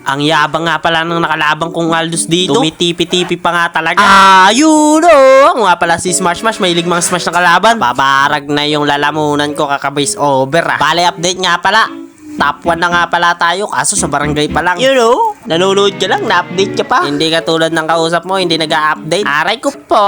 Ang yabang nga pala ng nakalabang kong Aldous dito. Tumitipi-tipi pa nga talaga. Yun o. Nga pala si Smash Smash. Mahilig mga smash ng kalaban. Babarag na yung lalamunan ko kakabase over Bale, update nga pala. Top 1 na nga pala tayo, kaso sa barangay pa lang. You know, nanonood ka lang, na-update ka pa. Hindi ka tulad ng kausap mo, hindi nag-a-update. Aray ko po.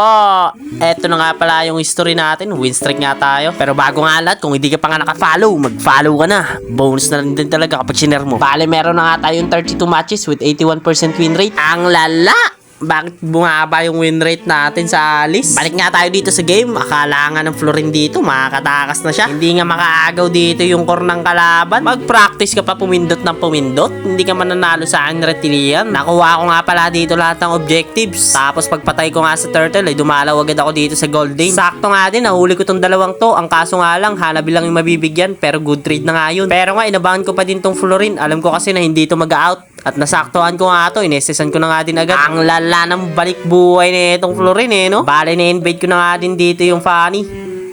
Eto na nga pala yung history natin, win streak nga tayo. Pero bago nga lahat, kung hindi ka pa nga naka-follow, mag-follow ka na. Bonus na rin din talaga kapag shiner mo. Bale, meron na nga tayong 32 matches with 81% win rate. Ang lala! Bakit bumaba yung win rate natin sa Alice? Balik nga tayo dito sa game. Akala nga ng Florin dito, makakatakas na siya. Hindi nga makaagaw dito yung core ng kalaban. Mag-practice ka pa pumindot ng pumindot. Hindi ka mananalo sa akin Reptilian. Nakuha ko nga pala dito lahat ng objectives. Tapos pagpatay ko nga sa turtle, ay dumalaw agad ako dito sa gold game. Sakto nga din, nahuli ko tong dalawang to. Ang kaso nga lang, Hanabi lang yung mabibigyan. Pero good trade na nga yun. Pero nga, inabahan ko pa din tong Florin. Alam ko kasi na hindi ito mag-out. At nasaktuhan ko nga ito, inesesan ko na nga din agad. Ang lala ng balik buhay na itong Florin no? Bale, na-invade ko na nga din dito yung Fanny.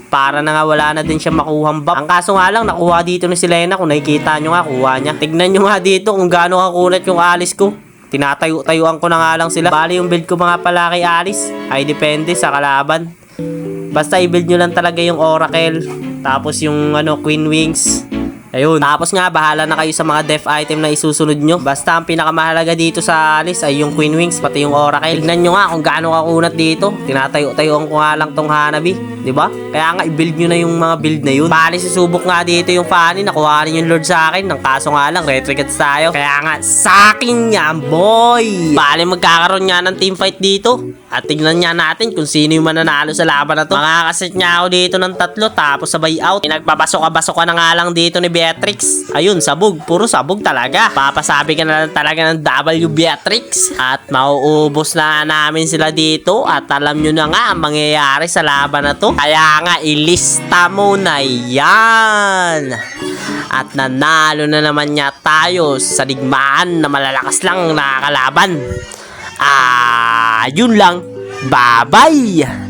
Para na nga wala na din siya makuhang buff. Ang kaso nga lang, nakuha dito na si Lena. Kung nakikita nyo nga, kuha niya. Tignan nyo nga dito kung gaano kakunat yung Alice ko. Tinatayo-tayuan ko na nga lang sila. Bale, yung build ko mga pala kay Alice ay depende sa kalaban. Basta i-build nyo lang talaga yung Oracle. Tapos yung Queen Wings. Ayun. Tapos nga, bahala na kayo sa mga def item na isusunod nyo. Basta ang pinakamahalaga dito sa Alice ay yung Queen Wings, pati yung Oracle. Tignan nyo nga kung gaano kakunat dito. Tinatayo-tayoan ko nga lang tong Hanabi. Diba? Kaya nga, i-build nyo na yung mga build na yun. Bali, susubok nga dito yung Fanny. Nakuha rin yung Lord sa akin. Ang kaso nga lang, retrigats tayo. Kaya nga, sa akin yan, boy! Bali, magkakaroon nga ng teamfight dito. At tignan nga natin kung sino yung mananalo sa laban na to. Makakaset niya ako dito ng 3, tapos sabay out. Nagpapasok-basok na nga lang dito ni Beatrix. Ayun, sabog. Puro sabog talaga. Papasabi ka na lang talaga ng W Beatrix. At mauubos na namin sila dito. At alam nyo na nga ang mangyayari sa laban na to. Kaya nga, ilista mo na yan. At nanalo na naman niya tayo sa digmaan na malalakas lang na kalaban. Yun lang. Bye-bye!